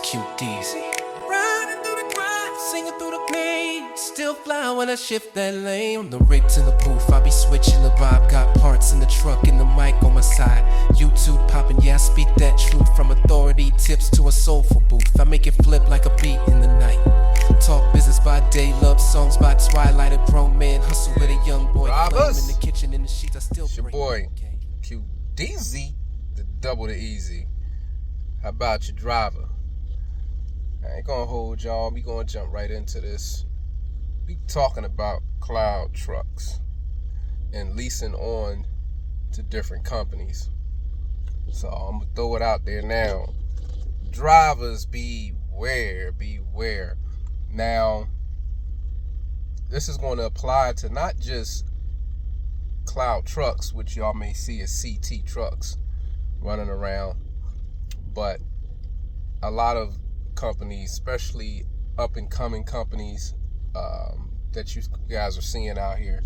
QDs. Riding through the grind, singing through the pain. Still fly when I shift that lane. On the rig to the booth, I be switching the vibe. Got parts in the truck and the mic on my side. YouTube popping, yeah, I speak that truth. From authority tips to a soulful booth. I make it flip like a beat in the night. Talk business by day, love songs by twilight. A grown man hustle with a young boy. Flame in the kitchen, in the sheets, I still it's your bring boy QDZ, the double the easy. How about your driver? I ain't gonna hold y'all. We gonna jump right into this. We talking about cloud trucks and leasing on to different companies. So I'm gonna throw it out there now. Drivers, beware, beware. Now, this is going to apply to not just cloud trucks, which y'all may see as CT trucks running around, but a lot of companies, especially up and coming companies that you guys are seeing out here.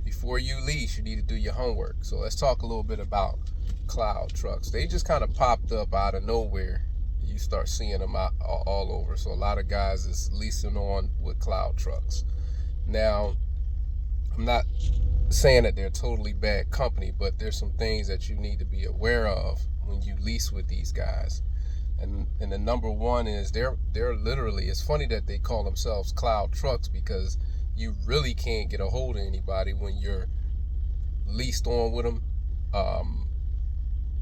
Before you lease, you need to do your homework. So let's talk a little bit about cloud trucks. They just kind of popped up out of nowhere. You start seeing them all over. So a lot of guys is leasing on with cloud trucks. Now, I'm not saying that they're a totally bad company, but there's some things that you need to be aware of when you lease with these guys. And the number one is they're literally, it's funny that they call themselves cloud trucks because you really can't get a hold of anybody when you're leased on with them.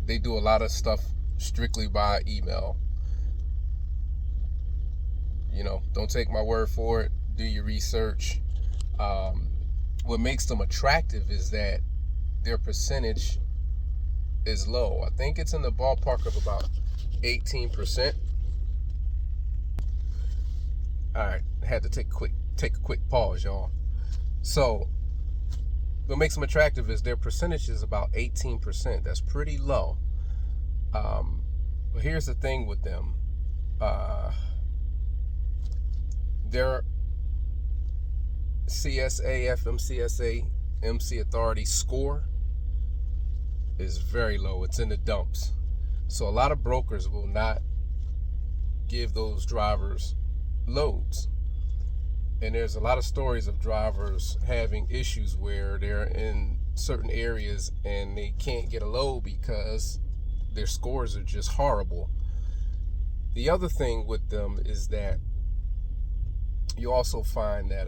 They do a lot of stuff strictly by email. You know, don't take my word for it. Do your research. What makes them attractive is that their percentage is low. I think it's in the ballpark of about 18%. All right, I had to take a quick pause, y'all. So, what makes them attractive is their percentage is about 18%. That's pretty low. But here's the thing with them. Their CSA, FMCSA, MC Authority score is very low. It's in the dumps. So a lot of brokers will not give those drivers loads. And there's a lot of stories of drivers having issues where they're in certain areas and they can't get a load because their scores are just horrible. The other thing with them is that you also find that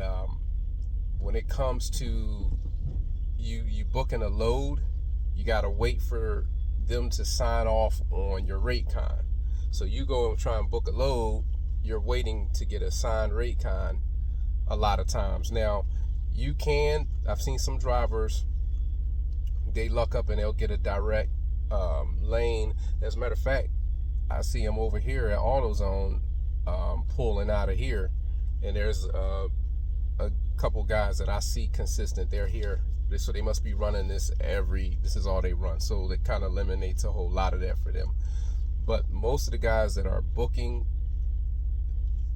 when it comes to you booking a load, you got to wait for them to sign off on your rate con. So you go and try and book a load, you're waiting to get a signed rate con a lot of times. Now, I've seen some drivers, they luck up and they'll get a direct lane. As a matter of fact, I see them over here at AutoZone pulling out of here, and there's a couple guys that I see consistent. They're here, so they must be running this is all they run. So that kind of eliminates a whole lot of that for them. But most of the guys that are booking,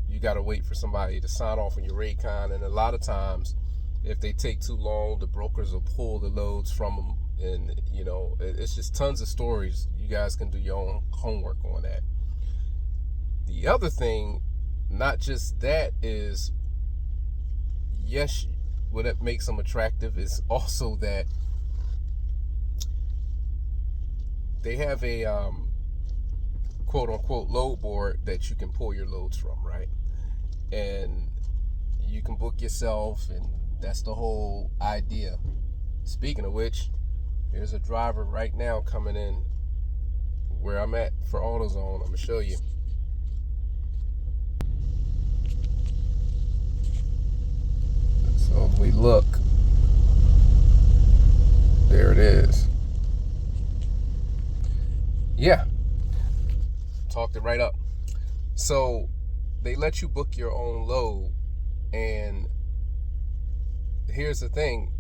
you got to wait for somebody to sign off on your rate con. And a lot of times, if they take too long, the brokers will pull the loads from them. And, you know, it's just tons of stories. You guys can do your own homework on that. The other thing, not just that, is, yes, what makes them attractive is also that they have a quote unquote load board that you can pull your loads from, right? And you can book yourself, and that's the whole idea. Speaking of which, there's a driver right now coming in where I'm at for AutoZone. I'm gonna show you. So if we look, there it is. Yeah, talked it right up. So they let you book your own load, and here's the thing,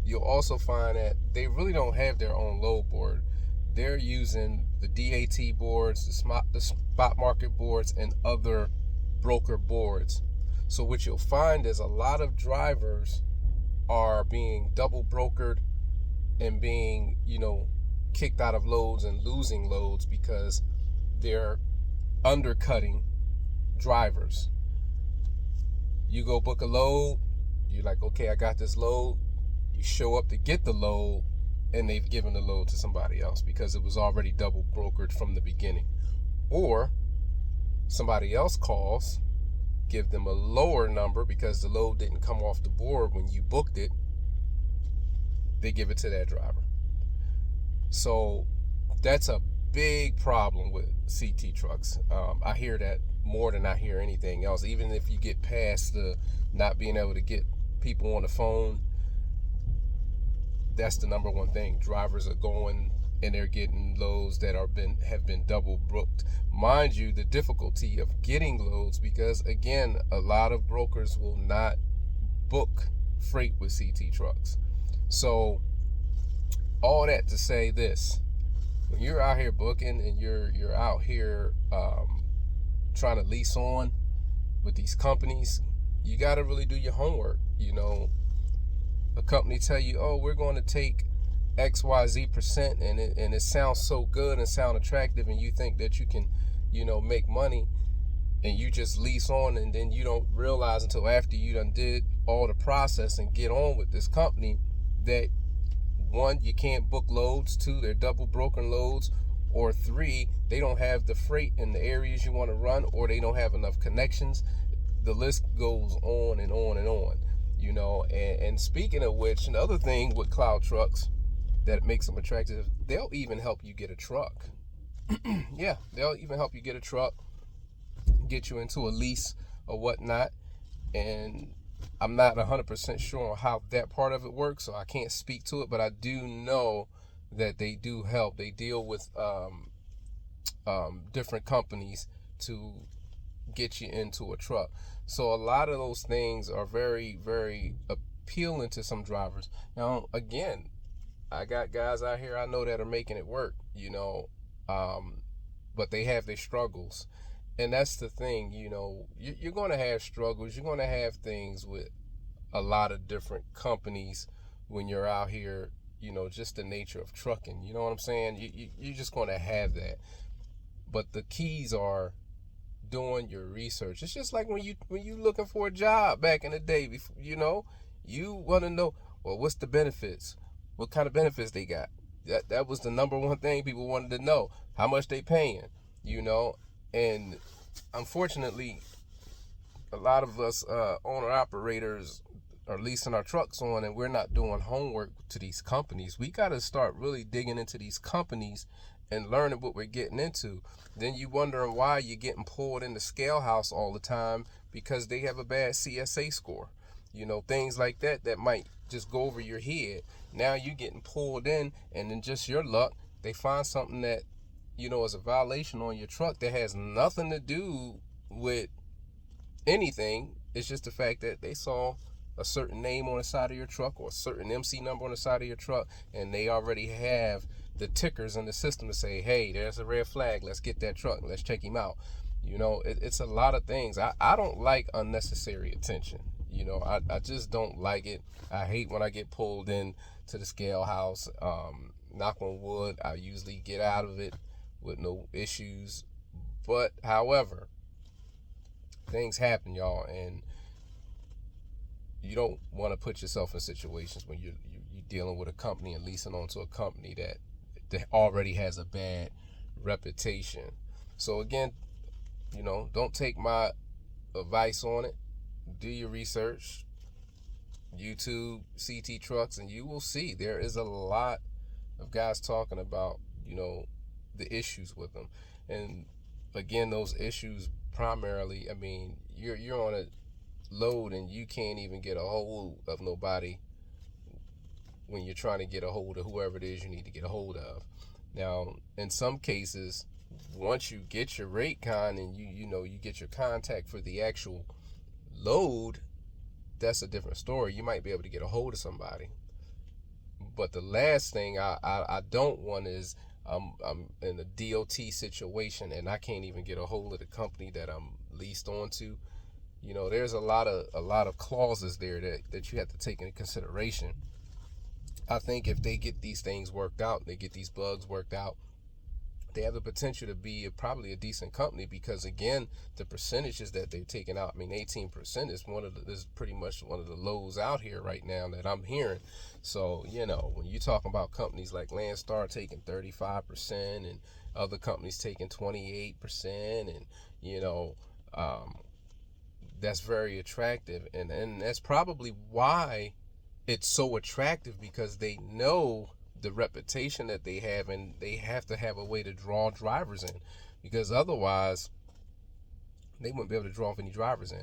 you'll also find that they really don't have their own load board. They're using the DAT boards, the spot market boards, and other broker boards. So what you'll find is a lot of drivers are being double brokered and being, kicked out of loads and losing loads because they're undercutting drivers. You go book a load, you're like, okay, I got this load. You show up to get the load, and they've given the load to somebody else because it was already double brokered from the beginning. Or somebody else calls, give them a lower number because the load didn't come off the board when you booked it. They give it to that driver. So that's a big problem with CT trucks. I hear that more than I hear anything else. Even if you get past the not being able to get people on the phone, that's the number one thing. Drivers are going and they're getting loads that have been double booked. Mind you, the difficulty of getting loads, because again, a lot of brokers will not book freight with CT trucks. So all that to say this: when you're out here booking and you're out here trying to lease on with these companies, you got to really do your homework. A company tell you, oh, we're going to take XYZ%, and it sounds so good and sound attractive, and you think that you can make money, and you just lease on, and then you don't realize until after you done did all the process and get on with this company that, one, you can't book loads, two, they're double broken loads, or three, they don't have the freight in the areas you want to run, or they don't have enough connections. The list goes on and on and on. And speaking of which, another thing with cloud trucks that makes them attractive, they'll even help you get a truck. Yeah, they'll even help you get a truck, get you into a lease or whatnot. And I'm not 100% sure on how that part of it works, so I can't speak to it, but I do know that they do help. They deal with different companies to get you into a truck. So a lot of those things are very, very appealing to some drivers. Now, again, I got guys out here I know that are making it work, but they have their struggles. And that's the thing, you're going to have struggles. You're going to have things with a lot of different companies when you're out here, just the nature of trucking. You know what I'm saying? You're just going to have that. But the keys are doing your research. It's just like when you looking for a job back in the day. You want to know, well, what's the benefits? What kind of benefits they got? That was the number one thing people wanted to know. How much they paying? And unfortunately, a lot of us owner operators are leasing our trucks on, and we're not doing homework to these companies. We got to start really digging into these companies and learning what we're getting into. Then you wondering why you're getting pulled in the scale house all the time because they have a bad CSA score. Things like that might just go over your head. Now you getting pulled in, and then just your luck, they find something that is a violation on your truck that has nothing to do with anything. It's just the fact that they saw a certain name on the side of your truck or a certain MC number on the side of your truck, and they already have the tickers in the system to say, hey, there's a red flag, let's get that truck, let's check him out. It's a lot of things. I don't like unnecessary attention. I just don't like it. I hate when I get pulled in to the scale house. Knock on wood, I usually get out of it with no issues. But however, things happen, y'all, and you don't want to put yourself in situations when you're dealing with a company and leasing onto a company that already has a bad reputation. So again, don't take my advice on it. Do your research. YouTube CT trucks, and you will see there is a lot of guys talking about the issues with them. And again, those issues primarily, you're on a load and you can't even get a hold of nobody when you're trying to get a hold of whoever it is you need to get a hold of. Now, in some cases, once you get your rate con and you get your contact for the actual load, that's a different story. You might be able to get a hold of somebody. But the last thing I don't want is I'm in a DOT situation and I can't even get a hold of the company that I'm leased onto. There's a lot of clauses there that you have to take into consideration. I think if they get these things worked out, they get these bugs worked out, they have the potential to be probably a decent company, because again, the percentages that they're taking out, I mean, 18% is pretty much one of the lows out here right now that I'm hearing. So, you know, when you're talking about companies like Landstar taking 35% and other companies taking 28%, and, you know, that's very attractive. And that's probably why it's so attractive, because they know the reputation that they have, and they have to have a way to draw drivers in, because otherwise they wouldn't be able to draw any drivers in.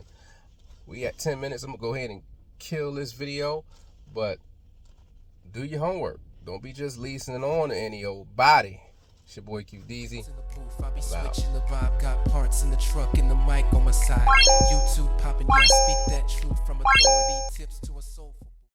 We at 10 minutes. I'm gonna go ahead and kill this video, but do your homework. Don't be just leasing on to any old body. It's your boy QDeezy. I be switching the vibe, got parts in the truck and the mic on my side. YouTube popping, yeah, I speak that truth from authority tips to a soul.